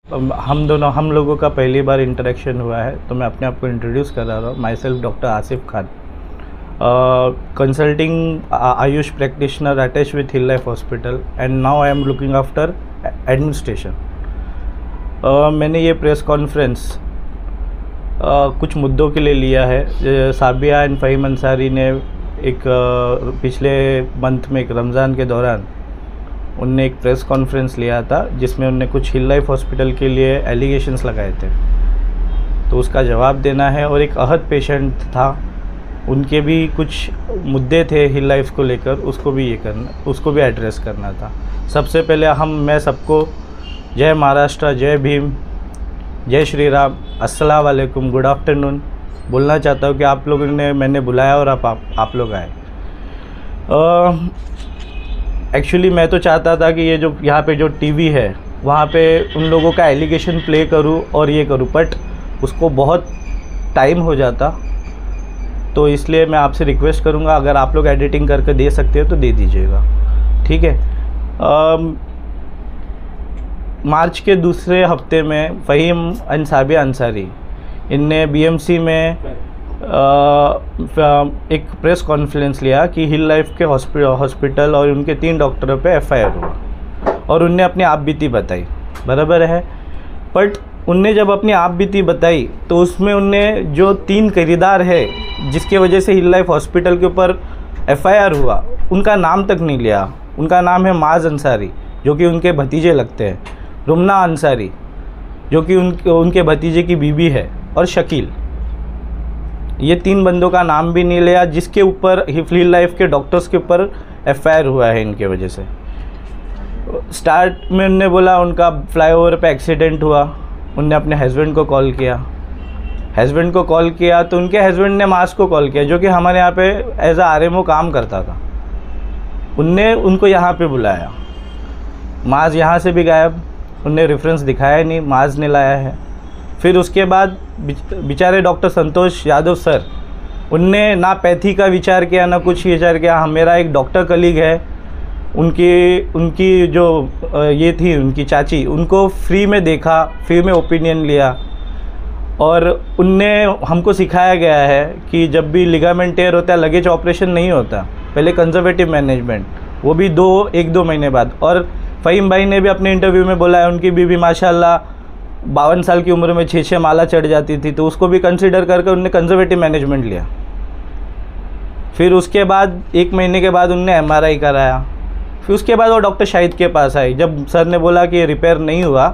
हम लोगों का पहली बार इंटरेक्शन हुआ है, तो मैं अपने आप को इंट्रोड्यूस कर रहा हूँ। My self doctor Asif Khan, consulting Ayush practitioner attach with hill life hospital, and now I am looking after administration. मैंने ये प्रेस कॉन्फ्रेंस कुछ मुद्दों के लिए लिया है। साबिया एंड फ़हीम अंसारी ने एक पिछले मंथ में एक रमज़ान के दौरान उनने एक प्रेस कॉन्फ्रेंस लिया था, जिसमें उनने कुछ हिल लाइफ हॉस्पिटल के लिए एलिगेशंस लगाए थे, तो उसका जवाब देना है। और एक अहद पेशेंट था, उनके भी कुछ मुद्दे थे हिल लाइफ को लेकर, उसको भी एड्रेस करना था। सबसे पहले मैं सबको जय महाराष्ट्र, जय भीम, जय श्री राम, अस्सलाम वालेकुम, गुड आफ्टरनून बोलना चाहता हूँ कि आप लोगों ने मैंने बुलाया और आप लोग आए। एक्चुअली मैं तो चाहता था कि ये जो यहाँ पे जो टीवी है वहाँ पे उन लोगों का एलिगेशन प्ले करूँ और ये करूँ, बट उसको बहुत टाइम हो जाता, तो इसलिए मैं आपसे रिक्वेस्ट करूँगा अगर आप लोग एडिटिंग करके दे सकते हो तो दे दीजिएगा, ठीक है। मार्च के दूसरे हफ्ते में फ़हीम एंड साबिया अंसारी इनने बीएमसी में एक प्रेस कॉन्फ्रेंस लिया कि हिल लाइफ के हॉस्पिटल और उनके 3 डॉक्टरों पे एफआईआर हुआ, और उनने अपनी आप बीती बताई, बराबर है। बट उनने जब अपनी आप बीती बताई तो उसमें उनने जो 3 किरदार है जिसके वजह से हिल लाइफ हॉस्पिटल के ऊपर एफआईआर हुआ, उनका नाम तक नहीं लिया। उनका नाम है माज अंसारी, जो कि उनके भतीजे लगते हैं, रुमना अंसारी, जो कि उनके भतीजे की बीबी है, और शकील। ये 3 बंदों का नाम भी नहीं लिया जिसके ऊपर हिल लाइफ के डॉक्टर्स के ऊपर एफआईआर हुआ है इनके वजह से। स्टार्ट में उनने बोला उनका फ्लाईओवर पे एक्सीडेंट हुआ, उनने अपने हस्बैंड को कॉल किया तो उनके हस्बैंड ने मास को कॉल किया, जो कि हमारे यहाँ पे एज आ आरएमओ काम करता था। उनने उनको यहाँ पे बुलाया, माज यहाँ से भी गायब, उनने रेफरेंस दिखाया नहीं, माज ने लाया है। फिर उसके बाद बेचारे डॉक्टर संतोष यादव सर, उनने ना पैथी का विचार किया ना कुछ विचार किया। मेरा एक डॉक्टर कलीग है, उनकी जो ये थी उनकी चाची, उनको फ्री में देखा, फ्री में ओपिनियन लिया, और उनने हमको सिखाया गया है कि जब भी लिगामेंट टेयर होता है लगेज ऑपरेशन नहीं होता, पहले कंजर्वेटिव मैनेजमेंट, वो भी 1-2 महीने बाद। और फ़हीम भाई ने भी अपने इंटरव्यू में बोला है उनकी बीवी माशाल्लाह 52 साल की उम्र में 6 माला चढ़ जाती थी, तो उसको भी कंसीडर करके उनने कंजर्वेटिव मैनेजमेंट लिया। फिर उसके बाद 1 महीने के बाद उनने एमआरआई कराया। फिर उसके बाद वो डॉक्टर शाहिद के पास आई। जब सर ने बोला कि रिपेयर नहीं हुआ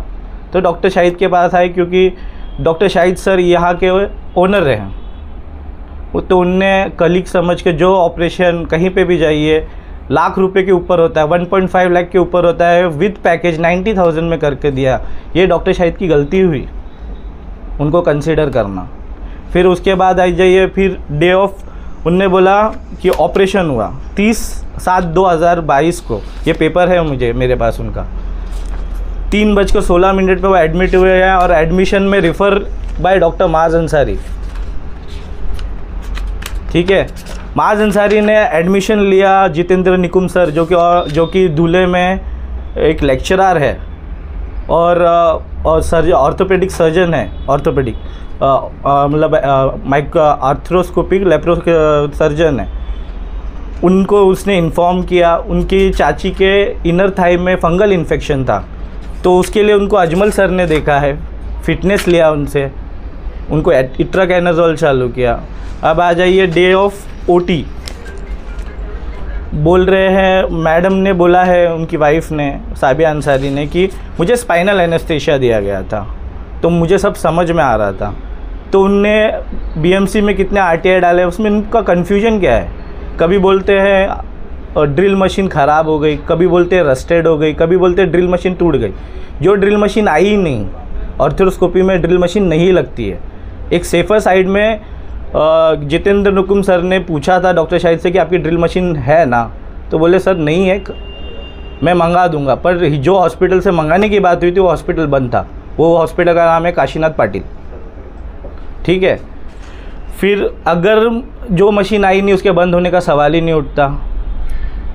तो डॉक्टर शाहिद के पास आए, क्योंकि डॉक्टर शाहिद सर यहाँ के ओनर रहे। तो उनने कलीग समझ के जो ऑपरेशन कहीं पे भी जाइए लाख रुपए के ऊपर होता है, 1.5 लाख के ऊपर होता है, विद पैकेज 90,000 में करके दिया। ये डॉक्टर शाहिद की गलती हुई, उनको कंसीडर करना। फिर उसके बाद आई जाइए, फिर डे ऑफ उनने बोला कि ऑपरेशन हुआ 30/7/2022 को, ये पेपर है मेरे पास उनका। 3:16 पे वो एडमिट हुए हैं, और एडमिशन में रिफ़र बाय डॉक्टर माज अंसारी, ठीक है। माज अंसारी ने एडमिशन लिया जितेंद्र निकुम सर, जो कि दूल्हे में एक लेक्चरर है और ऑर्थोपेडिक सर्जन है, ऑर्थोपेडिक मतलब आर्थ्रोस्कोपिक लेप्रो सर्जन है। उनको उसने इन्फॉर्म किया उनकी चाची के इनर थाई में फंगल इन्फेक्शन था, तो उसके लिए उनको अजमल सर ने देखा है, फिटनेस लिया उनसे, उनको इट्राकेनाजोल चालू किया। अब आ जाइए डे ऑफ ओटी, बोल रहे हैं मैडम ने बोला है, उनकी वाइफ ने साबिया अंसारी ने, कि मुझे स्पाइनल एनेस्थेशिया दिया गया था, तो मुझे सब समझ में आ रहा था। तो उनने बीएमसी में कितने आरटीआई डाले, उसमें उनका कन्फ्यूजन क्या है। कभी बोलते हैं ड्रिल मशीन ख़राब हो गई, कभी बोलते हैं रस्टेड हो गई, कभी बोलते हैं ड्रिल मशीन टूट गई। जो ड्रिल मशीन आई ही नहीं, ऑर्थोस्कोपी में ड्रिल मशीन नहीं लगती है। एक सेफर साइड में जितेंद्र नुकुम सर ने पूछा था डॉक्टर शाहिद से कि आपकी ड्रिल मशीन है ना, तो बोले सर नहीं है, मैं मंगा दूंगा। पर जो हॉस्पिटल से मंगाने की बात हुई थी वो हॉस्पिटल बंद था, वो हॉस्पिटल का नाम है काशीनाथ पाटिल, ठीक है। फिर अगर जो मशीन आई नहीं उसके बंद होने का सवाल ही नहीं उठता।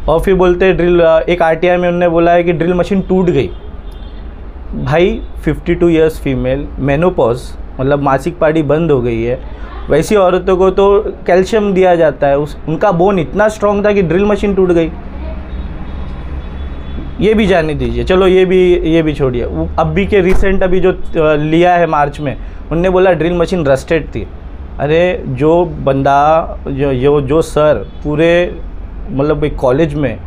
और फिर बोलते ड्रिल, एक आरटीआई में उन्होंने बोला है कि ड्रिल मशीन टूट गई, भाई 52 इयर्स फीमेल, मेनोपॉज मतलब मासिक पारी बंद हो गई है, वैसी औरतों को तो कैल्शियम दिया जाता है। उनका बोन इतना स्ट्रांग था कि ड्रिल मशीन टूट गई। ये भी जाने दीजिए, चलो ये भी छोड़िए। अभी के रिसेंट अभी जो लिया है मार्च में, उनने बोला ड्रिल मशीन रस्टेड थी। अरे जो बंदा जो सर पूरे मतलब एक कॉलेज में,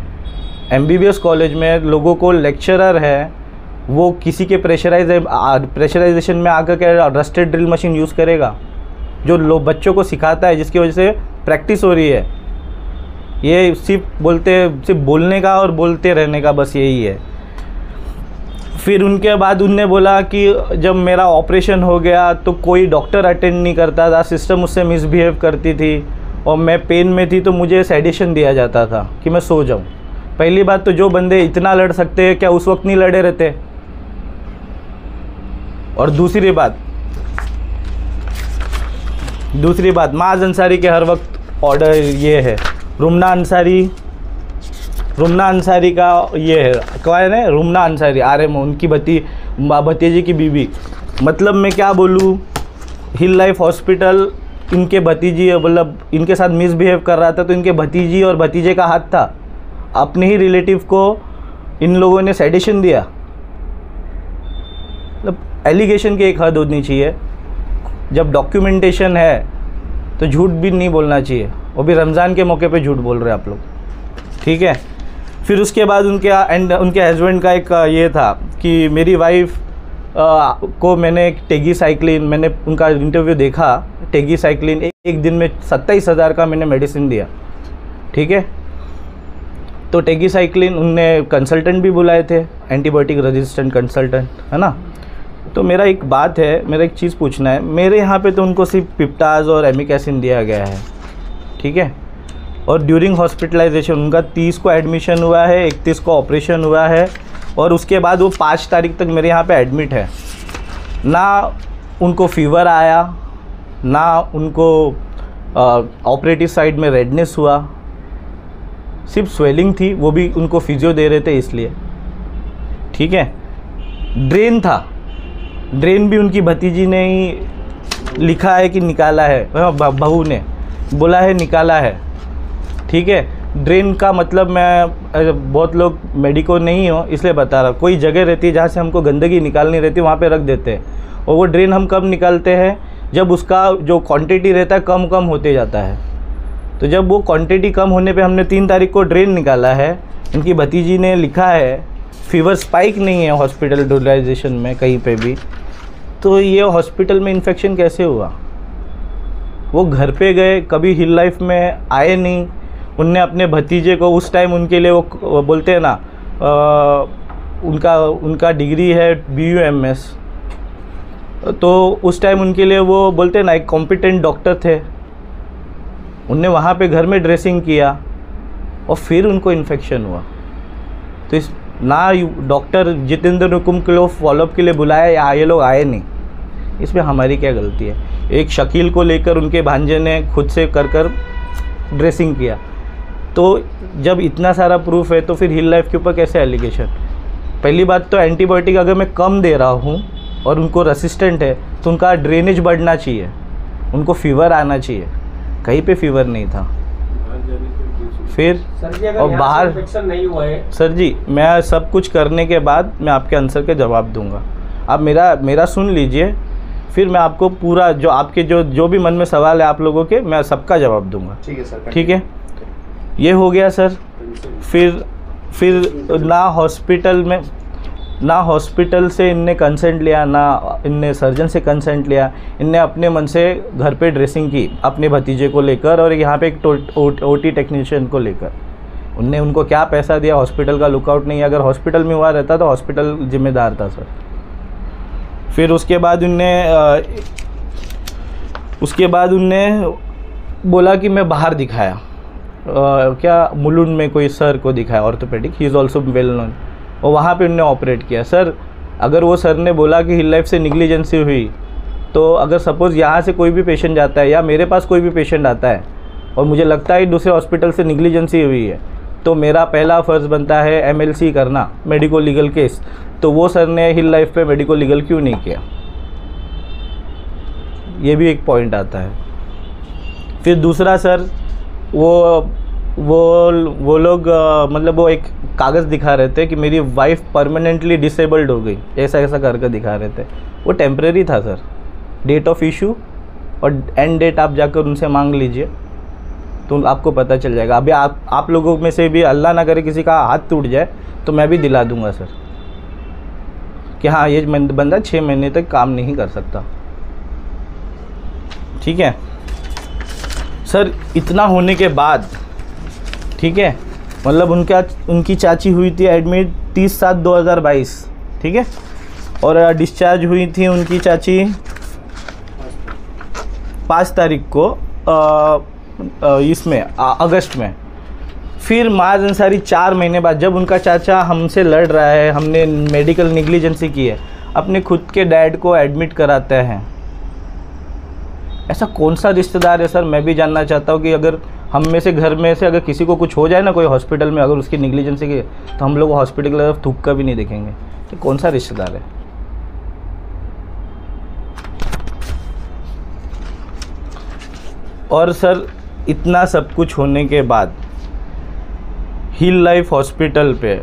MBBS कॉलेज में लोगों को लेक्चरर है, वो किसी के प्रेशराइजेशन में आकर के रस्टेड ड्रिल मशीन यूज़ करेगा? जो लोग बच्चों को सिखाता है, जिसकी वजह से प्रैक्टिस हो रही है। ये सिर्फ बोलने का और बोलते रहने का बस यही है। फिर उनके बाद उनने बोला कि जब मेरा ऑपरेशन हो गया तो कोई डॉक्टर अटेंड नहीं करता था, सिस्टम उससे मिसबिहेव करती थी, और मैं पेन में थी तो मुझे सेडेशन दिया जाता था कि मैं सो जाऊं। पहली बात तो जो बंदे इतना लड़ सकते हैं, क्या उस वक्त नहीं लड़े रहते? और दूसरी बात माज अंसारी के हर वक्त ऑर्डर ये है, रुमना अंसारी का ये है, कौन है रुमना अंसारी, RMO, उनकी भतीजी की बीवी। मतलब मैं क्या बोलूँ, हिल लाइफ हॉस्पिटल इनके भतीजी मतलब इनके साथ मिसबिहेव कर रहा था, तो इनके भतीजी और भतीजे का हाथ था। अपने ही रिलेटिव को इन लोगों ने सेडेशन दिया। मतलब एलिगेशन की एक हद होनी चाहिए। जब डॉक्यूमेंटेशन है तो झूठ भी नहीं बोलना चाहिए, वो भी रमज़ान के मौके पे झूठ बोल रहे हैं आप लोग, ठीक है। फिर उसके बाद उनके हस्बैंड का एक ये था कि मेरी वाइफ को मैंने टेगीसाइक्लिन, मैंने उनका इंटरव्यू देखा, टेगीसाइक्लिन एक दिन में 27,000 का मैंने मेडिसिन दिया, ठीक है। तो टेगीसाइक्लिन उनने कंसल्टेंट भी बुलाए थे, एंटीबायोटिक रेजिस्टेंट कंसल्टेंट, है ना। तो मेरा एक बात है, मेरा एक चीज़ पूछना है। मेरे यहाँ पे तो उनको सिर्फ पिप्टाज और एमिकैसिन दिया गया है, ठीक है। और ड्यूरिंग हॉस्पिटलाइजेशन उनका 30 को एडमिशन हुआ है, 31 को ऑपरेशन हुआ है, और उसके बाद वो 5 तारीख तक मेरे यहाँ पे एडमिट है। ना उनको फीवर आया, ना उनको ऑपरेटिव साइड में रेडनेस हुआ, सिर्फ स्वेलिंग थी, वो भी उनको फिजियो दे रहे थे इसलिए, ठीक है। ड्रेन था, ड्रेन भी उनकी भतीजी ने ही लिखा है कि निकाला है, बहू ने बोला है निकाला है, ठीक है। ड्रेन का मतलब, मैं बहुत लोग मेडिको नहीं हो इसलिए बता रहा, कोई जगह रहती है जहाँ से हमको गंदगी निकालनी रहती है, वहाँ पे रख देते हैं। और वो ड्रेन हम कब निकालते हैं, जब उसका जो क्वांटिटी रहता है कम होते जाता है। तो जब वो क्वांटिटी कम होने पे हमने 3 तारीख को ड्रेन निकाला है, इनकी भतीजी ने लिखा है फीवर स्पाइक नहीं है हॉस्पिटलाइजेशन में कहीं पे भी, तो ये हॉस्पिटल में इन्फेक्शन कैसे हुआ? वो घर पे गए, कभी हिल लाइफ में आए नहीं। उनने अपने भतीजे को उस टाइम उनके लिए वो बोलते हैं ना, उनका डिग्री है BUMS, तो उस टाइम उनके लिए वो बोलते हैं ना एक कॉम्पिटेंट डॉक्टर थे। उनने वहाँ पे घर में ड्रेसिंग किया और फिर उनको इन्फेक्शन हुआ। तो इस ना डॉक्टर जितेंद्र हुकुम को फॉलोअप के लिए बुलाया या ये लोग आए नहीं, इसमें हमारी क्या गलती है? एक शकील को लेकर उनके भांजे ने खुद से कर ड्रेसिंग किया। तो जब इतना सारा प्रूफ है तो फिर हिल लाइफ के ऊपर कैसे एलिगेशन? पहली बात तो एंटीबायोटिक अगर मैं कम दे रहा हूँ और उनको रेसिस्टेंट है तो उनका ड्रेनेज बढ़ना चाहिए, उनको फीवर आना चाहिए, कहीं पे फीवर नहीं था। फिर सर जी, अगर और बाहर इन्फेक्शन नहीं हुआ है, सर जी मैं सब कुछ करने के बाद मैं आपके आंसर के जवाब दूंगा। आप मेरा सुन लीजिए, फिर मैं आपको पूरा जो आपके जो भी मन में सवाल है आप लोगों के, मैं सबका जवाब दूंगा। ठीक है सर, ठीक है। ये हो गया सर। फिर ना हॉस्पिटल से इनने कंसेंट लिया, ना इनने सर्जन से कंसेंट लिया, इनने अपने मन से घर पे ड्रेसिंग की अपने भतीजे को लेकर और यहाँ पे एक OT टेक्नीशियन को लेकर। उनने उनको क्या पैसा दिया? हॉस्पिटल का लुकआउट नहीं। अगर हॉस्पिटल में हुआ रहता तो हॉस्पिटल जिम्मेदार था सर। फिर उसके बाद उनने बोला कि मैं बाहर दिखाया, क्या मुलुंड में कोई सर को दिखाया orthopaedic, he is also well known, और वहाँ पे उन्होंने ऑपरेट किया। सर अगर वो सर ने बोला कि हिल लाइफ से निग्लिजेंसी हुई, तो अगर सपोज़ यहाँ से कोई भी पेशेंट जाता है या मेरे पास कोई भी पेशेंट आता है और मुझे लगता है दूसरे हॉस्पिटल से निग्लिजेंसी हुई है, तो मेरा पहला फ़र्ज़ बनता है MLC करना, मेडिको लीगल केस। तो वो सर ने हिल लाइफ पे मेडिको लीगल क्यों नहीं किया, ये भी एक पॉइंट आता है। फिर दूसरा सर वो लोग मतलब वो एक कागज़ दिखा रहे थे कि मेरी वाइफ परमानेंटली डिसेबल्ड हो गई, ऐसा ऐसा करके दिखा रहे थे। वो टेम्परेरी था सर, डेट ऑफ इशू और एंड डेट आप जाकर उनसे मांग लीजिए तो आपको पता चल जाएगा। अभी आप लोगों में से भी अल्लाह ना करे किसी का हाथ टूट जाए तो मैं भी दिला दूंगा सर कि हाँ ये बंदा 6 महीने तक काम नहीं कर सकता। ठीक है सर, इतना होने के बाद, ठीक है, मतलब उनकी चाची हुई थी एडमिट 30/7/2022, ठीक है, और डिस्चार्ज हुई थी उनकी चाची 5 तारीख को इसमें अगस्त में। फिर माज अंसारी 4 महीने बाद, जब उनका चाचा हमसे लड़ रहा है, हमने मेडिकल नेग्लिजेंसी की है, अपने खुद के डैड को एडमिट कराते हैं। ऐसा कौन सा रिश्तेदार है सर, मैं भी जानना चाहता हूँ कि अगर हम में से घर में से अगर किसी को कुछ हो जाए ना कोई हॉस्पिटल में, अगर उसकी नेग्लिजेंसी की, तो हम लोग हॉस्पिटल की तरफ थूक का भी नहीं देखेंगे। तो कौन सा रिश्तेदार है? और सर इतना सब कुछ होने के बाद हिल लाइफ हॉस्पिटल पे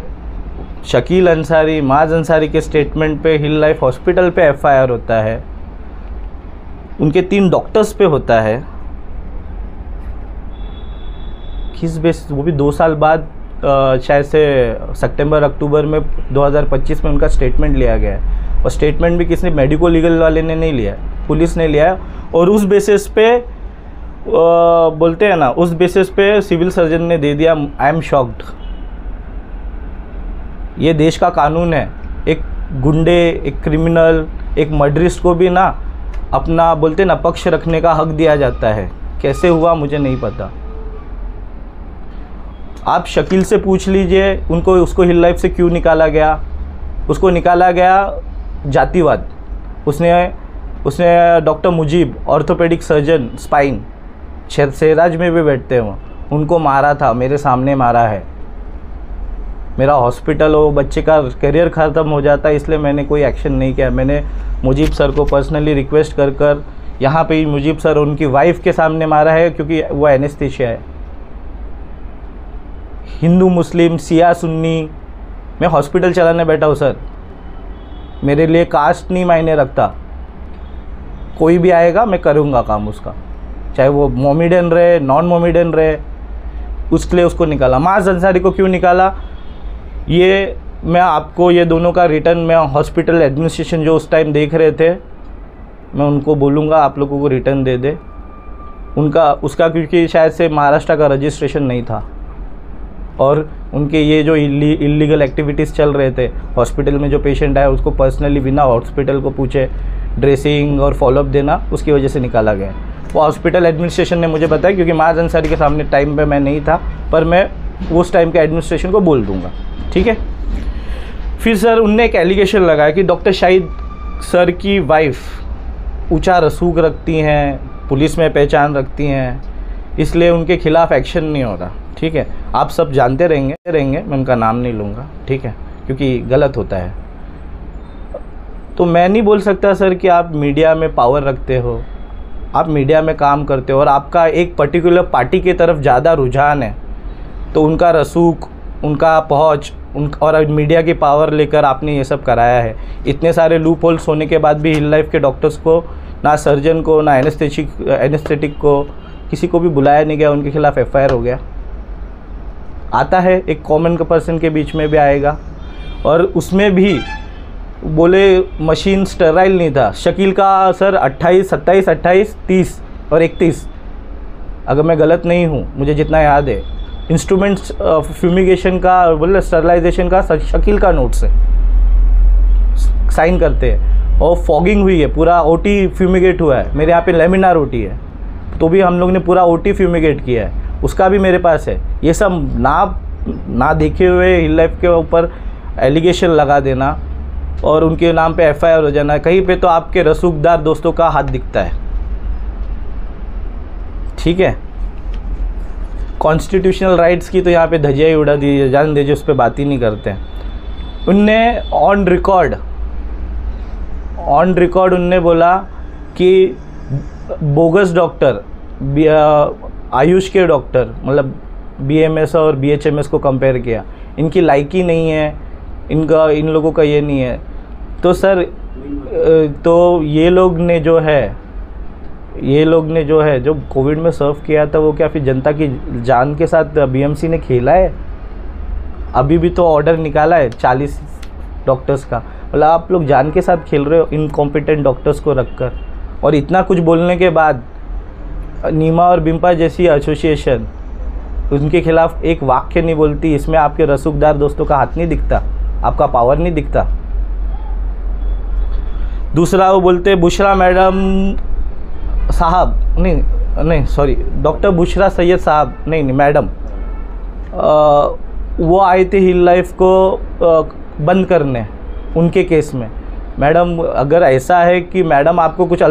शकील अंसारी, माज अंसारी के स्टेटमेंट पे हिल लाइफ हॉस्पिटल पे FIR होता है, उनके 3 डॉक्टर्स पे होता है। किस बेस, वो भी 2 साल बाद शायद से सितंबर अक्टूबर में 2025 में उनका स्टेटमेंट लिया गया है। और स्टेटमेंट भी किसने, मेडिको लीगल वाले ने नहीं लिया, पुलिस ने लिया है। और उस बेसिस पे बोलते हैं ना, उस बेसिस पे सिविल सर्जन ने दे दिया। I am shocked. ये देश का कानून है, एक गुंडे, एक क्रिमिनल, एक मर्डरिस्ट को भी ना अपना बोलते ना पक्ष रखने का हक दिया जाता है। कैसे हुआ मुझे नहीं पता। आप शकील से पूछ लीजिए उसको हिल लाइफ से क्यों निकाला गया। उसको निकाला गया जातिवाद। उसने doctor Mujib, orthopaedic surgeon spine, शहराज में भी बैठते हैं, उनको मारा था, मेरे सामने मारा है। मेरा हॉस्पिटल हो, बच्चे का करियर ख़त्म हो जाता है, इसलिए मैंने कोई एक्शन नहीं किया। मैंने मुजीब सर को पर्सनली रिक्वेस्ट कर यहाँ पे ही मुजीब सर उनकी वाइफ के सामने मारा है, क्योंकि वो एनेस्थीसिया है। हिंदू मुस्लिम सिया सुन्नी, मैं हॉस्पिटल चलाने बैठा हूँ सर। मेरे लिए कास्ट नहीं मायने रखता, कोई भी आएगा मैं करूँगा काम उसका, चाहे वो मोमेडियन रहे, नॉन मोमेडियन रहे। उसके लिए उसको निकाला। माज अंसारी को क्यों निकाला, ये मैं आपको ये दोनों का रिटर्न, मैं हॉस्पिटल एडमिनिस्ट्रेशन जो उस टाइम देख रहे थे, मैं उनको बोलूँगा आप लोगों को रिटर्न दे दे उसका, क्योंकि शायद से महाराष्ट्र का रजिस्ट्रेशन नहीं था। और उनके ये जो इलीगल एक्टिविटीज़ चल रहे थे हॉस्पिटल में, जो पेशेंट आया उसको पर्सनली बिना हॉस्पिटल को पूछे ड्रेसिंग और फॉलोअप देना, उसकी वजह से निकाला गया। वो हॉस्पिटल एडमिनिस्ट्रेशन ने मुझे बताया, क्योंकि माज अंसारी के सामने टाइम पे मैं नहीं था, पर मैं उस टाइम के एडमिनिस्ट्रेशन को बोल दूंगा। ठीक है। फिर सर उनने एक एलिगेशन लगाया कि डॉक्टर शाहिद सर की वाइफ ऊंचा रसूख रखती हैं, पुलिस में पहचान रखती हैं, इसलिए उनके खिलाफ़ एक्शन नहीं हो रहा। ठीक है, आप सब जानते रहेंगे, मैं उनका नाम नहीं लूँगा, ठीक है, क्योंकि गलत होता है। तो मैं नहीं बोल सकता सर कि आप मीडिया में पावर रखते हो, आप मीडिया में काम करते हो और आपका एक पर्टिकुलर पार्टी की तरफ ज़्यादा रुझान है, तो उनका रसूख, उनका पहुँच, और मीडिया की पावर लेकर आपने ये सब कराया है। इतने सारे लूप होल्स होने के बाद भी हिल लाइफ के डॉक्टर्स को, ना सर्जन को, ना एनेस्थेटिक को, किसी को भी बुलाया नहीं गया, उनके खिलाफ़ FIR हो गया। आता है, एक कॉमन पर्सन के बीच में भी आएगा। और उसमें भी बोले मशीन स्टेराइल नहीं था। शकील का सर 28, 27, 28, 30 और 31, अगर मैं गलत नहीं हूँ, मुझे जितना याद है, इंस्ट्रूमेंट्स फ्यूमिगेशन का बोले स्टरलाइजेशन का शकील का नोट से साइन करते हैं। और फॉगिंग हुई है, पूरा OT फ्यूमिगेट हुआ है। मेरे यहाँ पे लेमिनार OT है, तो भी हम लोग ने पूरा OT फ्यूमिगेट किया है, उसका भी मेरे पास है। ये सब ना देखे हुए हिल लाइफ के ऊपर एलिगेशन लगा देना और उनके नाम पे FIR हो जाना, कहीं पे तो आपके रसूखदार दोस्तों का हाथ दिखता है। ठीक है। कॉन्स्टिट्यूशनल राइट्स की तो यहाँ पे धजिया ही उड़ा दी, जान दीजिए, उस पर बात ही नहीं करते हैं। उनने ऑन रिकॉर्ड उनने बोला कि बोगस डॉक्टर, आयुष के डॉक्टर, मतलब BMS और BHMS को कंपेयर किया, इनकी लायकी नहीं है, इन लोगों का ये नहीं है। तो सर तो ये लोग ने जो है जो कोविड में सर्व किया था, वो क्या फिर जनता की जान के साथ BMC ने खेला है? अभी भी तो ऑर्डर निकाला है 40 डॉक्टर्स का, मतलब आप लोग जान के साथ खेल रहे हो इनकॉम्पिटेंट डॉक्टर्स को रखकर। और इतना कुछ बोलने के बाद नीमा और बिम्पा जैसी एसोसिएशन उनके खिलाफ एक वाक्य नहीं बोलती। इसमें आपके रसूखदार दोस्तों का हाथ नहीं दिखता, आपका पावर नहीं दिखता। दूसरा वो बोलते बुशरा मैडम साहब, नहीं सॉरी, डॉक्टर बुशरा सैयद साहब, नहीं मैडम, वो आए थे हिल लाइफ को बंद करने उनके केस में। मैडम अगर ऐसा है कि मैडम आपको कुछ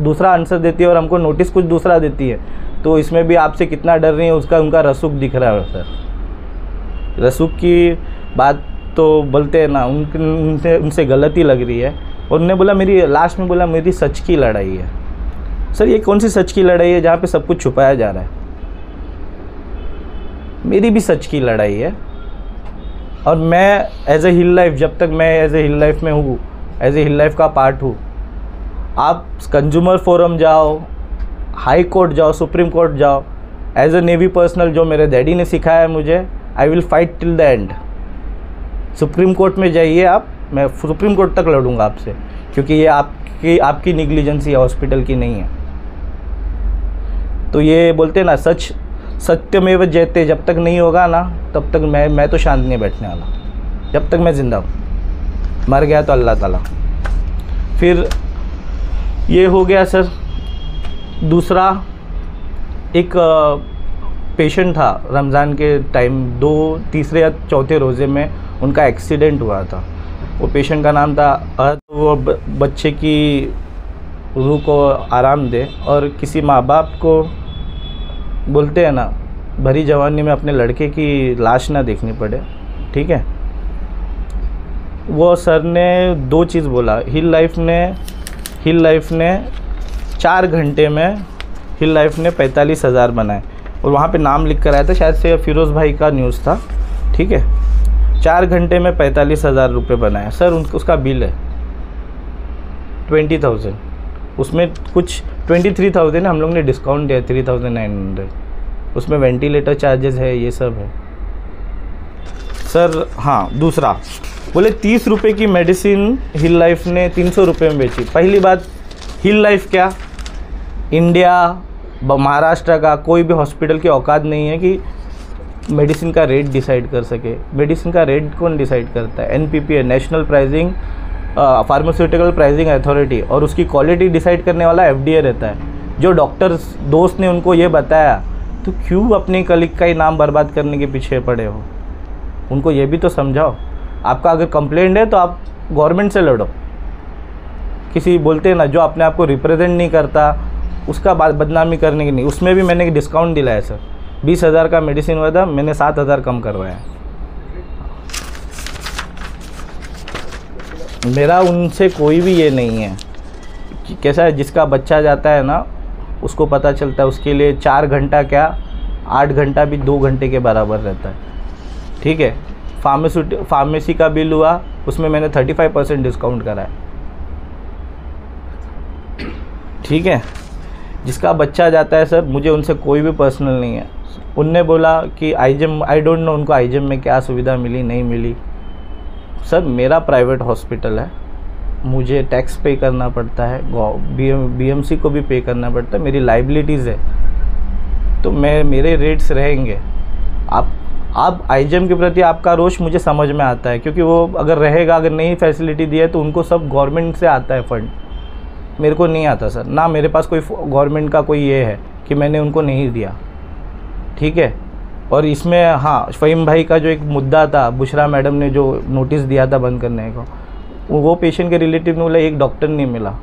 दूसरा आंसर देती है और हमको नोटिस कुछ दूसरा देती है, तो इसमें भी आपसे कितना डर रही है उसका उनका रसूख दिख रहा है सर। रसूख की बात तो बोलते हैं ना, उनसे गलती लग रही है। और उन्होंने बोला लास्ट में बोला मेरी सच की लड़ाई है। सर ये कौन सी सच की लड़ाई है जहाँ पे सब कुछ छुपाया जा रहा है? मेरी भी सच की लड़ाई है। और मैं एज ए हिल लाइफ, जब तक मैं एज ए हिल लाइफ में हूँ, एज ए हिल लाइफ का पार्ट हूँ, आप कंज्यूमर फोरम जाओ, हाई कोर्ट जाओ, सुप्रीम कोर्ट जाओ, एज ए नेवी पर्सनल जो मेरे डैडी ने सिखाया है मुझे, I will fight till the end. Supreme court में जाइए आप, मैं सुप्रीम कोर्ट तक लड़ूंगा आपसे, क्योंकि ये आपकी निग्लिजेंसी है, हॉस्पिटल की नहीं है। तो ये बोलते हैं ना, सत्यमेव जयते, जब तक नहीं होगा ना तब तक मैं तो शांत नहीं बैठने वाला, जब तक मैं ज़िंदा हूँ। मर गया तो अल्लाह ताला। फिर ये हो गया सर। दूसरा एक पेशेंट था, रमज़ान के टाइम 2, तीसरे या चौथे रोज़े में उनका एक्सीडेंट हुआ था। वो पेशेंट का नाम था वो बच्चे की रूह को आराम दे, और किसी माँ बाप को बोलते हैं ना, भरी जवानी में अपने लड़के की लाश ना देखनी पड़े, ठीक है। वो सर ने 2 चीज़ बोला। हिल लाइफ ने 4 घंटे में हिल लाइफ ने 45,000 बनाए, और वहाँ पे नाम लिख कर आया था, शायद से फिरोज़ भाई का न्यूज़ था, ठीक है। 4 घंटे में 45,000 रुपये बनाए सर। उसका बिल है 20,000, उसमें कुछ 23,000 है, हम लोग ने डिस्काउंट दिया 3,900, उसमें वेंटिलेटर चार्जेस है, ये सब है सर। हाँ, दूसरा बोले 30 रुपये की मेडिसिन हिल लाइफ ने 300 रुपये में बेची। पहली बात, हिल लाइफ क्या, इंडिया महाराष्ट्र का कोई भी हॉस्पिटल की औकात नहीं है कि मेडिसिन का रेट डिसाइड कर सके। मेडिसिन का रेट कौन डिसाइड करता है? NPPA, national pricing pharmaceutical pricing authority, और उसकी क्वालिटी डिसाइड करने वाला FDA रहता है। जो डॉक्टर्स दोस्त ने उनको ये बताया, तो क्यों अपने कलीग का ही नाम बर्बाद करने के पीछे पड़े हो? उनको ये भी तो समझाओ। आपका अगर कंप्लेंट है तो आप गवर्नमेंट से लड़ो। किसी बोलते हैं ना, जो अपने आप को रिप्रेजेंट नहीं करता उसका बदनामी करने की नहीं। उसमें भी मैंने डिस्काउंट दिलाया सर। 20,000 का मेडिसिन हुआ था, मैंने 7,000 कम करवाया। मेरा उनसे कोई भी ये नहीं है कि कैसा है, जिसका बच्चा जाता है ना उसको पता चलता है। उसके लिए 4 घंटा क्या 8 घंटा भी 2 घंटे के बराबर रहता है, ठीक है। फार्मेसी का बिल हुआ, उसमें मैंने 35% डिस्काउंट कराया, ठीक है। जिसका बच्चा जाता है सर, मुझे उनसे कोई भी पर्सनल नहीं है। उनने बोला कि आईजेम, आई डोंट नो उनको आईजेम में क्या सुविधा मिली नहीं मिली। सर मेरा प्राइवेट हॉस्पिटल है, मुझे टैक्स पे करना पड़ता है, BMC को भी पे करना पड़ता है, मेरी लाइबिलिटीज़ है, तो मेरे रेट्स रहेंगे। आप आईजेम के प्रति आपका रोष मुझे समझ में आता है, क्योंकि वो अगर रहेगा, अगर नहीं फैसिलिटी दी है तो उनको सब गवर्नमेंट से आता है फंड, मेरे को नहीं आता सर। ना मेरे पास कोई गवर्नमेंट का कोई ये है कि मैंने उनको नहीं दिया, ठीक है। और इसमें हाँ, फ़हीम भाई का जो एक मुद्दा था, बुशरा मैडम ने जो नोटिस दिया था बंद करने को, वो पेशेंट के रिलेटिव ने बोला एक डॉक्टर नहीं मिला।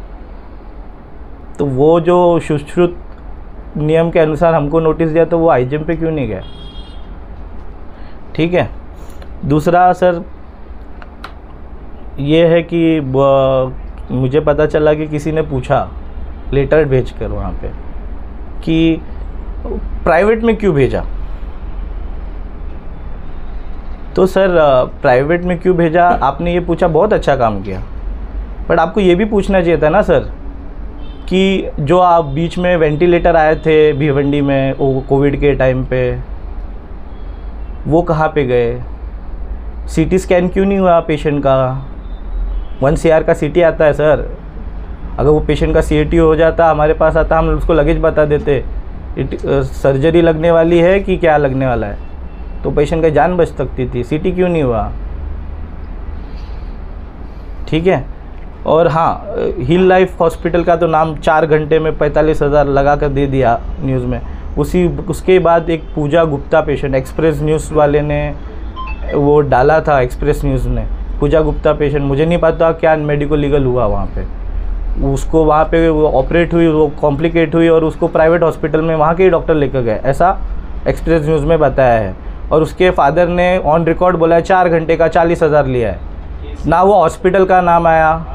तो वो जो सुश्रुत नियम के अनुसार हमको नोटिस दिया तो वो आईजीएम पे क्यों नहीं गया? ठीक है। दूसरा सर ये है कि मुझे पता चला कि किसी ने पूछा लेटर भेज कर वहाँ पे कि प्राइवेट में क्यों भेजा। तो सर प्राइवेट में क्यों भेजा आपने ये पूछा, बहुत अच्छा काम किया, बट आपको ये भी पूछना चाहिए था ना सर कि जो आप बीच में वेंटिलेटर आए थे भिवंडी में कोविड के टाइम पे, वो कहाँ पे गए? सीटी स्कैन क्यों नहीं हुआ पेशेंट का? 1 CR का सीटी आता है सर, अगर वो पेशेंट का CT हो जाता हमारे पास आता, हम उसको लगेज बता देते सर्जरी लगने वाली है कि क्या लगने वाला है, तो पेशेंट का जान बच सकती थी। सीटी क्यों नहीं हुआ? ठीक है। और हाँ, हिल लाइफ हॉस्पिटल का तो नाम 4 घंटे में 45,000 लगा कर दे दिया न्यूज़ में। उसके बाद एक पूजा गुप्ता पेशेंट, एक्सप्रेस न्यूज़ वाले ने वो डाला था, एक्सप्रेस न्यूज़ ने, पूजा गुप्ता पेशेंट, मुझे नहीं पता क्या मेडिको लीगल हुआ वहाँ पे, उसको वहाँ पे वो ऑपरेट हुई, वो कॉम्प्लिकेट हुई और उसको प्राइवेट हॉस्पिटल में वहाँ के ही डॉक्टर लेकर गए, ऐसा एक्सप्रेस न्यूज़ में बताया है। और उसके फादर ने ऑन रिकॉर्ड बोला है 4 घंटे का 40,000 लिया है, ना वो हॉस्पिटल का नाम आया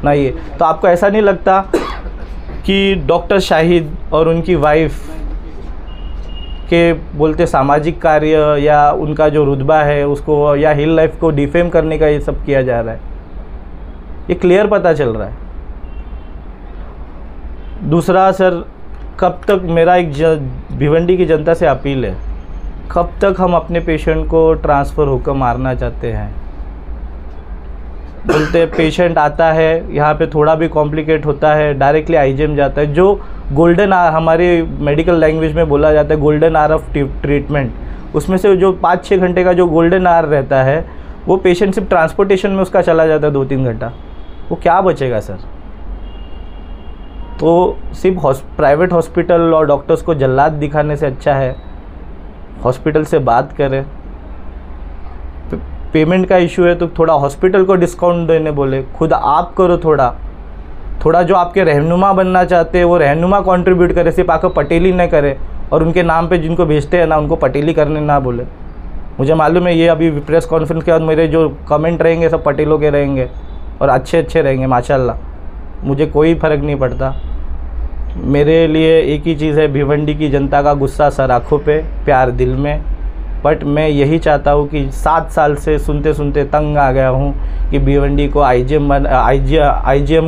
ना ये। तो आपको ऐसा नहीं लगता कि डॉक्टर शाहिद और उनकी वाइफ के बोलते सामाजिक कार्य या उनका जो रुतबा है उसको, या हिल लाइफ को डिफेम करने का ये सब किया जा रहा है? ये क्लियर पता चल रहा है। दूसरा सर, कब तक, मेरा एक भिवंडी की जनता से अपील है, कब तक हम अपने पेशेंट को ट्रांसफ़र होकर मारना चाहते हैं? बोलते पेशेंट आता है यहाँ पे, थोड़ा भी कॉम्प्लिकेट होता है डायरेक्टली आईजीएम जाता है, जो गोल्डन आवर हमारे मेडिकल लैंग्वेज में बोला जाता है, गोल्डन आवर ऑफ ट्रीटमेंट, उसमें से जो 5-6 घंटे का जो गोल्डन आवर रहता है वो पेशेंट सिर्फ ट्रांसपोर्टेशन में उसका चला जाता है 2-3 घंटा, वो क्या बचेगा सर? तो सिर्फ प्राइवेट हॉस्पिटल और डॉक्टर्स को जल्लाद दिखाने से अच्छा है हॉस्पिटल से बात करें। पेमेंट का इशू है तो थोड़ा हॉस्पिटल को डिस्काउंट देने बोले, खुद आप करो थोड़ा जो आपके रहनुमा बनना चाहते हैं वो रहनुमा कंट्रीब्यूट करे, सिर्फ आकर पटेली न करे, और उनके नाम पे जिनको भेजते हैं ना उनको पटेली करने ना बोले। मुझे मालूम है ये अभी प्रेस कॉन्फ्रेंस के बाद मेरे जो कमेंट रहेंगे सब पटेलों के रहेंगे और अच्छे रहेंगे माशाल्लाह, मुझे कोई फ़र्क नहीं पड़ता। मेरे लिए एक ही चीज़ है, भिवंडी की जनता का गुस्सा सर आँखों पे, प्यार दिल में। बट मैं यही चाहता हूँ कि 7 साल से सुनते सुनते तंग आ गया हूँ कि भिवंडी को आईजीएम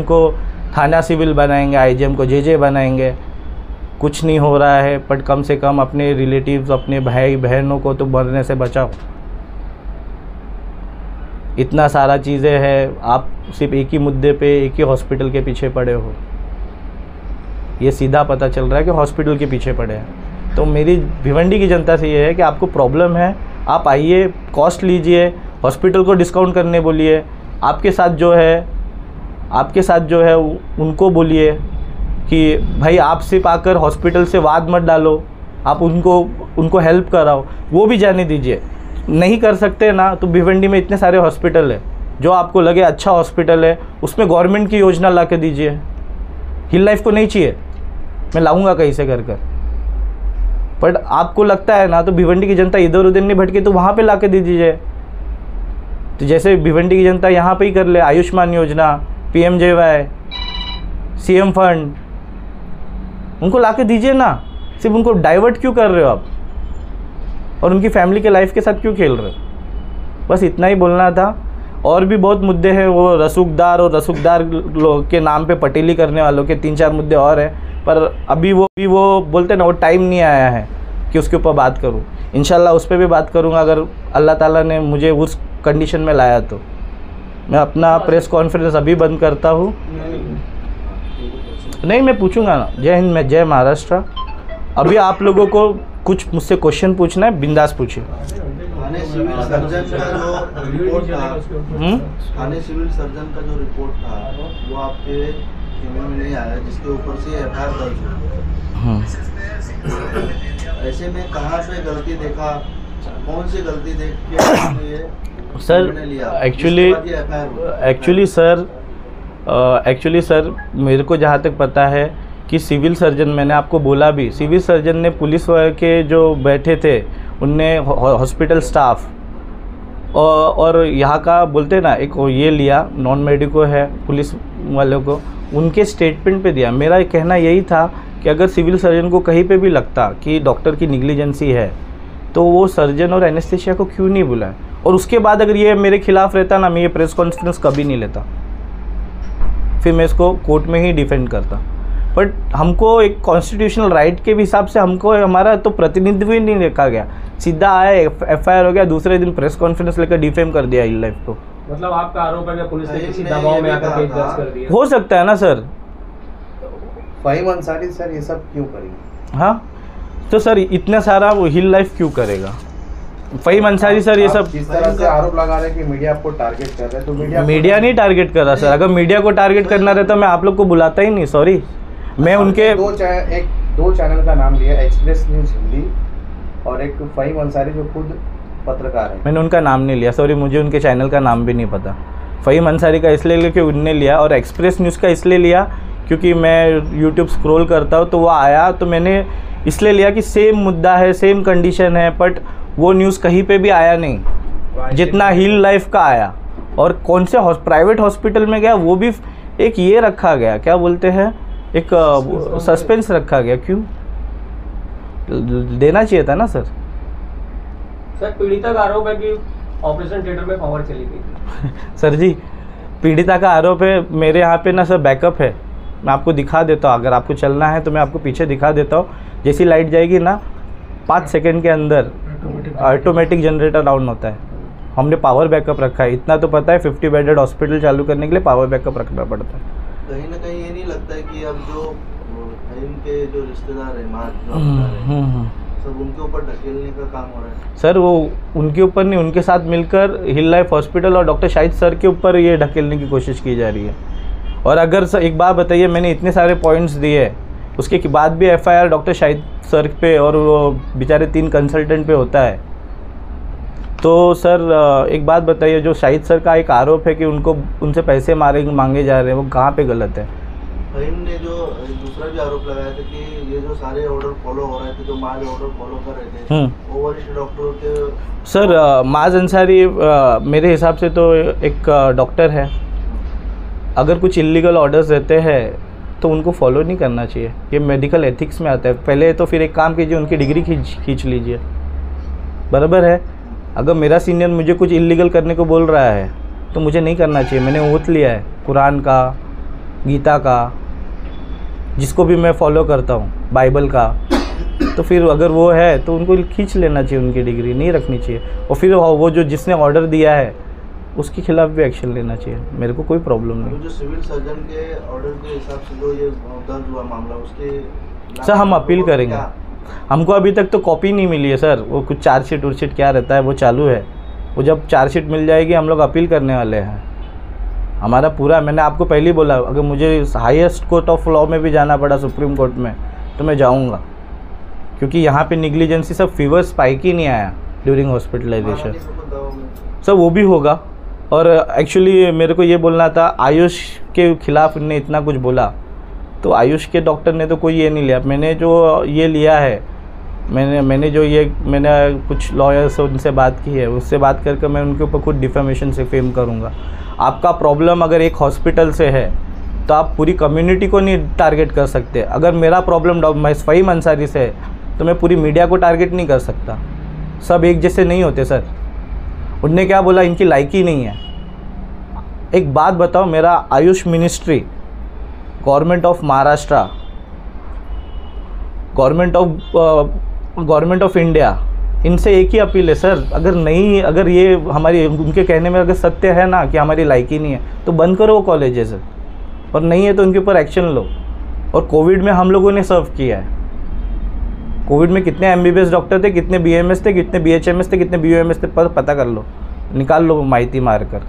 को थाना सिविल बनाएंगे, आईजीएम को जेजे बनाएंगे, कुछ नहीं हो रहा है। बट कम से कम अपने रिलेटिव्स, अपने भाई बहनों को तो मरने से बचाओ। इतना सारा चीज़ें हैं, आप सिर्फ एक ही मुद्दे पे, एक ही हॉस्पिटल के पीछे पड़े हो। ये सीधा पता चल रहा है कि हॉस्पिटल के पीछे पड़े हैं। तो मेरी भिवंडी की जनता से ये है कि आपको प्रॉब्लम है, आप आइए, कॉस्ट लीजिए, हॉस्पिटल को डिस्काउंट करने बोलिए, आपके साथ जो है उनको बोलिए कि भाई आप सिर्फ आकर हॉस्पिटल से वाद मत डालो, आप उनको हेल्प कराओ, वो भी जाने दीजिए। नहीं कर सकते ना तो भिवंडी में इतने सारे हॉस्पिटल है, जो आपको लगे अच्छा हॉस्पिटल है उसमें गवर्नमेंट की योजना ला के दीजिए। हिल लाइफ को नहीं चाहिए, मैं लाऊंगा कहीं से कर। बट आपको लगता है ना तो भिवंडी की जनता इधर उधर नहीं भटके तो वहाँ पे ला के दे दीजिए। तो जैसे भिवंडी की जनता यहाँ पे ही कर ले, आयुष्मान योजना, PMJY, CM फंड, उनको ला के दीजिए ना। सिर्फ उनको डाइवर्ट क्यों कर रहे हो आप, और उनकी फैमिली के लाइफ के साथ क्यों खेल रहे हो? बस इतना ही बोलना था। और भी बहुत मुद्दे हैं, वो रसूखदार और रसूखदार के नाम पे पटेली करने वालों के 3-4 मुद्दे और हैं, पर अभी वो बोलते ना, वो टाइम नहीं आया है कि उसके ऊपर बात करूं। इंशाल्लाह उस पर भी बात करूंगा अगर अल्लाह ताला ने मुझे उस कंडीशन में लाया तो। मैं अपना प्रेस कॉन्फ्रेंस अभी बंद करता हूं। नहीं, मैं पूछूंगा ना। जय हिंद, मैं जय महाराष्ट्र। अभी आप लोगों को कुछ मुझसे क्वेश्चन पूछना है, बिंदास पूछिए। थाने सिविल सर्जन का जो रिपोर्ट था वो आपके ईमेल में नहीं आया, जिसके ऊपर से FIR दर्ज हुआ। ऐसे में कहाँ पे गलती देखा, कौन सी गलती देख के आपने ये सर एक्चुअली सर मेरे को जहाँ तक पता है कि सिविल सर्जन, मैंने आपको बोला भी, सिविल सर्जन ने पुलिस के जो बैठे थे उनने हॉस्पिटल स्टाफ और यहाँ का बोलते ना एक ये लिया, नॉन मेडिको है पुलिस वालों को, उनके स्टेटमेंट पे दिया। मेरा कहना यही था कि अगर सिविल सर्जन को कहीं पे भी लगता कि डॉक्टर की निग्लिजेंसी है तो वो सर्जन और एनेस्थेशिया को क्यों नहीं बुलाए, और उसके बाद अगर ये मेरे खिलाफ रहता ना, मैं ये प्रेस कॉन्फ्रेंस कभी नहीं लेता, फिर मैं इसको कोर्ट में ही डिफेंड करता। बट हमको एक कॉन्स्टिट्यूशनल राइट के हिसाब से हमको हमारा तो प्रतिनिधित्व ही नहीं रखा गया, सीधा आया FIR हो गया, दूसरे दिन प्रेस कॉन्फ्रेंस लेकर डिफेम कर दिया हिल लाइफ को। मतलब आपका आरोप है कि पुलिस ने किसी दबाव में आकर केस दर्ज कर दिया? हो सकता है ना सर। फ़हीम अंसारी सर ये सब क्यों करेंगे? हाँ तो सर इतना सारा वो हिल लाइफ क्यों करेगा? फ़हीम अंसारी सर ये सब जिस तरह से आरोप लगा रहे हैं कि मीडिया आपको टारगेट कर रहा है, तो मीडिया नहीं टारगेट कर रहा सर। अगर मीडिया को टारगेट करना रहता मैं आप लोग को बुलाता ही नहीं। सॉरी, मैं उनके दो चैनल का नाम लिया, एक्सप्रेस न्यूज़ हिंदी और एक फ़हीम अंसारी जो खुद पत्रकार है। मैंने उनका नाम नहीं लिया, सॉरी, मुझे उनके चैनल का नाम भी नहीं पता। फ़हीम अंसारी का इसलिए लिया कि उनने लिया, और एक्सप्रेस न्यूज़ का इसलिए लिया क्योंकि मैं यूट्यूब स्क्रॉल करता हूँ तो वो आया, तो मैंने इसलिए लिया कि सेम मुद्दा है, सेम कंडीशन है, बट वो न्यूज़ कहीं पे भी आया नहीं जितना हिल लाइफ का आया। और कौन से प्राइवेट हॉस्पिटल में गया वो भी एक ये रखा गया, क्या बोलते हैं, एक सस्पेंस रखा गया। क्यों देना चाहिए था ना सर। सर पीड़िता का आरोप है कि ऑपरेशन थिएटर में पावर चली गई। सर जी, पीड़िता का आरोप है, मेरे यहाँ पे ना सर बैकअप है, मैं आपको दिखा देता हूँ। अगर आपको चलना है तो मैं आपको पीछे दिखा देता हूँ। जैसी लाइट जाएगी ना 5 सेकंड के अंदर ऑटोमेटिक जनरेटर डाउन होता है। हमने पावर बैकअप रखा है, इतना तो पता है। 50 बेडेड हॉस्पिटल चालू करने के लिए पावर बैकअप रखना पड़ता है। कहीं ना कहीं ये नहीं लगता है कि अब जो फ़हीम के जो रिश्तेदार हैं, सब उनके ऊपर ढकेलने का काम हो रहा है? सर वो उनके ऊपर नहीं, उनके साथ मिलकर हिल लाइफ हॉस्पिटल और डॉक्टर शाहिद सर के ऊपर ये ढकेलने की कोशिश की जा रही है। और अगर सर एक बात बताइए, मैंने इतने सारे पॉइंट्स दिए, उसके बाद भी FIR डॉक्टर शाहिद सर पे और वो बेचारे 3 कंसल्टेंट पे होता है। तो सर एक बात बताइए, जो शाहिद सर का एक आरोप है कि उनसे पैसे मांगे जा रहे हैं, वो कहाँ पे गलत है? फ़हीम ने जो दूसरा भी आरोप लगाया था कि ये जो सारे ऑर्डर फॉलो हो रहे थे, जो माज ऑर्डर फॉलो कर रहे थे, वो वरिष्ठ डॉक्टरों के। सर माज अंसारी मेरे हिसाब से तो एक डॉक्टर है, अगर कुछ इलीगल ऑर्डर्स रहते हैं तो उनको फॉलो नहीं करना चाहिए, ये मेडिकल एथिक्स में आता है। पहले तो फिर एक काम कीजिए, उनकी डिग्री खींच लीजिए, बराबर है। अगर मेरा सीनियर मुझे कुछ इलीगल करने को बोल रहा है तो मुझे नहीं करना चाहिए। मैंने ओथ लिया है कुरान का, गीता का, जिसको भी मैं फॉलो करता हूँ, बाइबल का। तो फिर अगर वो है तो उनको खींच लेना चाहिए, उनकी डिग्री नहीं रखनी चाहिए। और फिर वो जो जिसने ऑर्डर दिया है उसके खिलाफ भी एक्शन लेना चाहिए, मेरे को कोई प्रॉब्लम नहीं। जो सिविल सर्जन के ऑर्डर के हिसाब से जो ये दर्ज हुआ मामला, उसके सर हम अपील करेंगे। हमको अभी तक तो कॉपी नहीं मिली है सर, वो कुछ चार्जशीट क्या रहता है वो चालू है। वो जब चार्जशीट मिल जाएगी हम लोग अपील करने वाले हैं। हमारा पूरा, मैंने आपको पहले ही बोला, अगर मुझे हाईएस्ट कोर्ट ऑफ लॉ में भी जाना पड़ा, सुप्रीम कोर्ट में, तो मैं जाऊंगा, क्योंकि यहाँ पे निग्लिजेंसी सब फीवर स्पाइक ही नहीं आया ड्यूरिंग हॉस्पिटलाइजेशन। सर वो भी होगा। और एक्चुअली मेरे को ये बोलना था, आयुष के खिलाफ उनने इतना कुछ बोला, तो आयुष के डॉक्टर ने तो कोई ये नहीं लिया। मैंने जो ये लिया है, मैंने कुछ लॉयर्स उनसे बात की है, उससे बात करके मैं उनके ऊपर खुद डिफेमेशन से फेम करूँगा। आपका प्रॉब्लम अगर एक हॉस्पिटल से है तो आप पूरी कम्युनिटी को नहीं टारगेट कर सकते। अगर मेरा प्रॉब्लम फ़हीम अंसारी से है तो मैं पूरी मीडिया को टारगेट नहीं कर सकता। सब एक जैसे नहीं होते सर। उनने क्या बोला, इनकी लायकी नहीं है। एक बात बताओ, मेरा Ayush ministry, government of Maharashtra, government of India, इनसे एक ही अपील है सर, अगर ये हमारी उनके कहने में अगर सत्य है ना कि हमारी लायकी नहीं है, तो बंद करो वो कॉलेजेस, और नहीं है तो उनके ऊपर एक्शन लो। और कोविड में हम लोगों ने सर्व किया है। कोविड में कितने MBBS डॉक्टर थे, कितने BMS थे, कितने BHMS थे, कितने BOMS थे, पर पता कर लो, निकाल लो माहिती मारकर।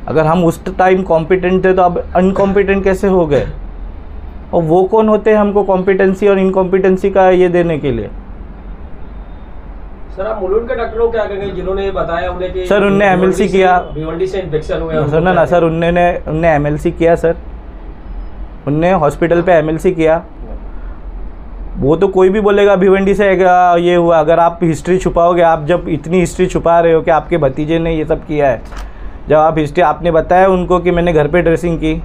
अगर हम उस टाइम कॉम्पिटेंट थे तो अब अनकॉम्पिटेंट कैसे हो गए? और वो कौन होते हैं हमको कॉम्पिटेंसी और इनकॉम्पिटेंसी का ये देने के लिए? सर आप मुलुंड के डॉक्टरों क्या कहेंगे जिन्होंने बताया उन्हें कि सर उनने MLC किया, भिवंडी से इन्फेक्शन हुआ? सुना ना सर, उनने MLC किया सर, उनने हॉस्पिटल पे एमएलसी किया। वो तो कोई भी बोलेगा भिवंडी से ये हुआ। अगर आप हिस्ट्री छुपाओगे, आप जब इतनी हिस्ट्री छुपा रहे हो कि आपके भतीजे ने ये सब किया है, जब आप हिस्ट्री, आपने बताया उनको कि मैंने घर पे ड्रेसिंग की,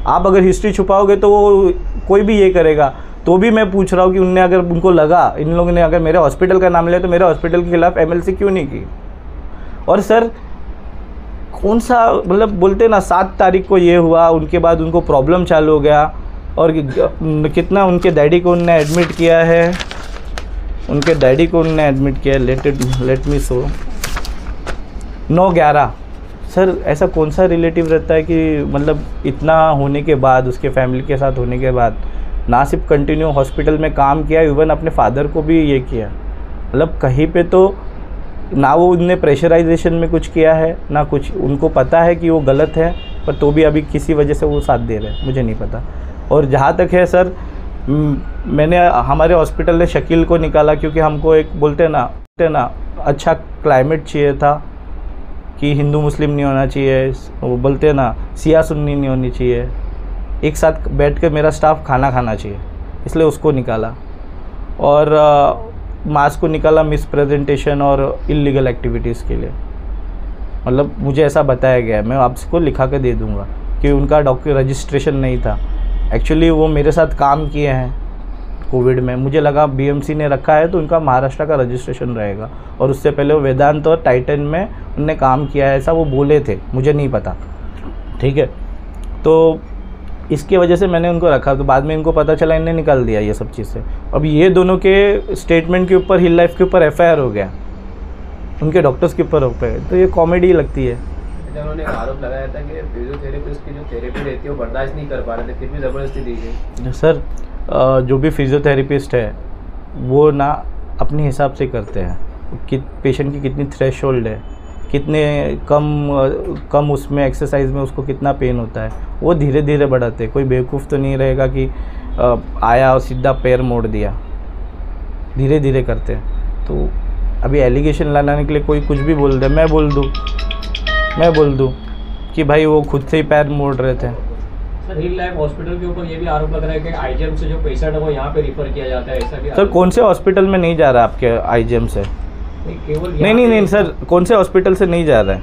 आप अगर हिस्ट्री छुपाओगे तो वो कोई भी ये करेगा। तो भी मैं पूछ रहा हूँ कि उनने अगर उनको लगा, इन लोगों ने अगर मेरे हॉस्पिटल का नाम लिया तो मेरे हॉस्पिटल के खिलाफ एमएलसी क्यों नहीं की? और सर कौन सा, मतलब बोलते ना 7 तारीख को ये हुआ, उनके बाद उनको प्रॉब्लम चालू हो गया। और कितना उनके डैडी को उनने एडमिट किया है, उनके डैडी को उनने एडमिट किया है, लेट मी सो 9/11। सर ऐसा कौन सा रिलेटिव रहता है कि मतलब इतना होने के बाद, उसके फैमिली के साथ होने के बाद ना सिर्फ कंटिन्यू हॉस्पिटल में काम किया, इवन अपने फादर को भी ये किया। मतलब कहीं पे तो ना वो उनने प्रेशराइजेशन में कुछ किया है ना कुछ, उनको पता है कि वो गलत है, पर तो भी अभी किसी वजह से वो साथ दे रहे हैं, मुझे नहीं पता। और जहाँ तक है सर, मैंने हमारे हॉस्पिटल ने शकील को निकाला क्योंकि हमको एक बोलते ना अच्छा क्लाइमेट चाहिए था कि हिंदू मुस्लिम नहीं होना चाहिए, वो बोलते ना सिया सुन्नी नहीं होनी चाहिए, एक साथ बैठ के मेरा स्टाफ खाना खाना चाहिए, इसलिए उसको निकाला। और मास को निकाला मिस प्रेजेंटेशन और इलीगल एक्टिविटीज़ के लिए। मतलब मुझे ऐसा बताया गया है, मैं आपको लिखा के दे दूँगा कि उनका रजिस्ट्रेशन नहीं था। एक्चुअली वो मेरे साथ काम किए हैं कोविड में, मुझे लगा बीएमसी ने रखा है तो उनका महाराष्ट्र का रजिस्ट्रेशन रहेगा, और उससे पहले वो वेदांत और टाइटन में उनने काम किया है, ऐसा वो बोले थे, मुझे नहीं पता, ठीक है। तो इसकी वजह से मैंने उनको रखा, तो बाद में इनको पता चला, इन्हें निकाल दिया ये सब चीज़ से। अब ये दोनों के स्टेटमेंट के ऊपर हिल लाइफ के ऊपर एफआईआर हो गया, उनके डॉक्टर्स के ऊपर हो गए, तो ये कॉमेडी लगती है। उन्होंने आरोप लगाया था कि फिजियोथेरेपिस्ट की जो थेरेपी रहती है वो बर्दाश्त नहीं कर पा रहे थे, फिर भी ज़बरदस्ती दी गई। सर जो भी फिजियोथेरेपिस्ट है वो ना अपने हिसाब से करते हैं कि पेशेंट की कितनी थ्रेशोल्ड है, कितने कम उसमें एक्सरसाइज में उसको कितना पेन होता है, वो धीरे धीरे बढ़ाते हैं। कोई बेवकूफ़ तो नहीं रहेगा कि आया और सीधा पैर मोड़ दिया, धीरे धीरे करते हैं। तो अभी एलिगेशन लाने के लिए कोई कुछ भी बोल दे, मैं बोल दूँ कि भाई वो खुद से ही पैर मोड़ रहे थे। सर हिल लाइफ हॉस्पिटल के ऊपर ये भी आरोप लग रहा है कि आईजीएम से जो पेशेंट है वो यहाँ पे रिफर किया जाता है, ऐसा भी। सर कौन से हॉस्पिटल में नहीं जा रहा आपके आईजीएम से? केवल नहीं सर, कौन से हॉस्पिटल से नहीं जा रहा है?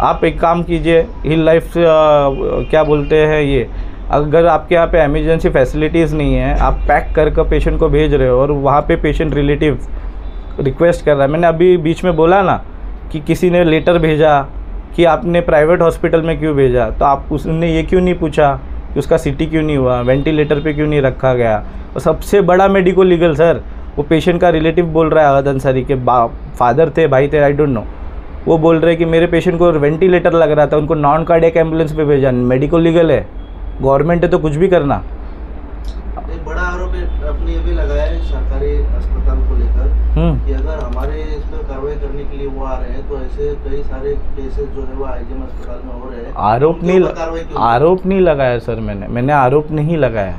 आप एक काम कीजिए, हिल लाइफ क्या बोलते हैं ये, अगर आपके यहाँ पे एमरजेंसी फैसिलिटीज़ नहीं है, आप पैक करके पेशेंट को भेज रहे हो और वहाँ पे पेशेंट रिलेटिव रिक्वेस्ट कर रहा है, मैंने अभी बीच में बोला ना कि किसी ने लेटर भेजा कि आपने प्राइवेट हॉस्पिटल में क्यों भेजा, तो आप उसने ये क्यों नहीं पूछा कि उसका सीटी क्यों नहीं हुआ, वेंटिलेटर पे क्यों नहीं रखा गया। और सबसे बड़ा मेडिको लीगल सर, वो पेशेंट का रिलेटिव बोल रहा है, अहद अंसारी के फादर थे, भाई थे, आई डोंट नो, वो बोल रहे कि मेरे पेशेंट को वेंटिलेटर लग रहा था, उनको नॉन कार्डियक एम्बुलेंस पे भेजा। मेडिको लीगल है, गवर्नमेंट है तो कुछ भी करना। एक बड़ा आरोप अपने ये भी लगाया है सरकारी अस्पताल को लेकर कि अगर हमारे इस पर कार्रवाई करने के लिए वो आ रहे हैं तो ऐसे कई सारे केसेस जो है वो आईजीएम अस्पताल में हो रहे हैं। आरोप नहीं लगाया सर, मैंने आरोप नहीं लगाया।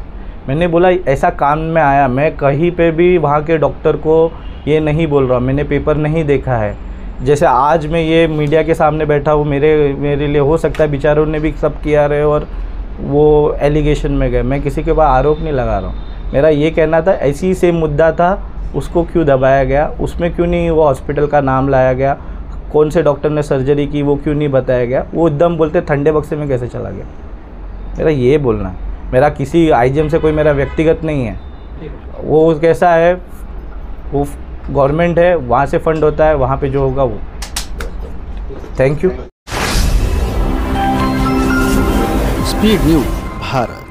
मैंने बोला ऐसा काम में आया, मैं कहीं पे भी वहाँ के डॉक्टर को ये नहीं बोल रहा, मैंने पेपर नहीं देखा है। जैसे आज मैं ये मीडिया के सामने बैठा हूँ, मेरे लिए हो सकता है बेचारों ने भी सब किया रहे और वो एलिगेशन में गए, मैं किसी के पास आरोप नहीं लगा रहा हूँ। मेरा ये कहना था ऐसी सेम मुद्दा था, उसको क्यों दबाया गया, उसमें क्यों नहीं वो हॉस्पिटल का नाम लाया गया, कौन से डॉक्टर ने सर्जरी की वो क्यों नहीं बताया गया, वो एकदम बोलते ठंडे बक्से में कैसे चला गया। मेरा ये बोलना, मेरा किसी आईजीएम से कोई मेरा व्यक्तिगत नहीं है, वो कैसा है, वो गवर्नमेंट है, वहाँ से फंड होता है, वहाँ पे जो होगा वो। Thank you. Speed news Bharat.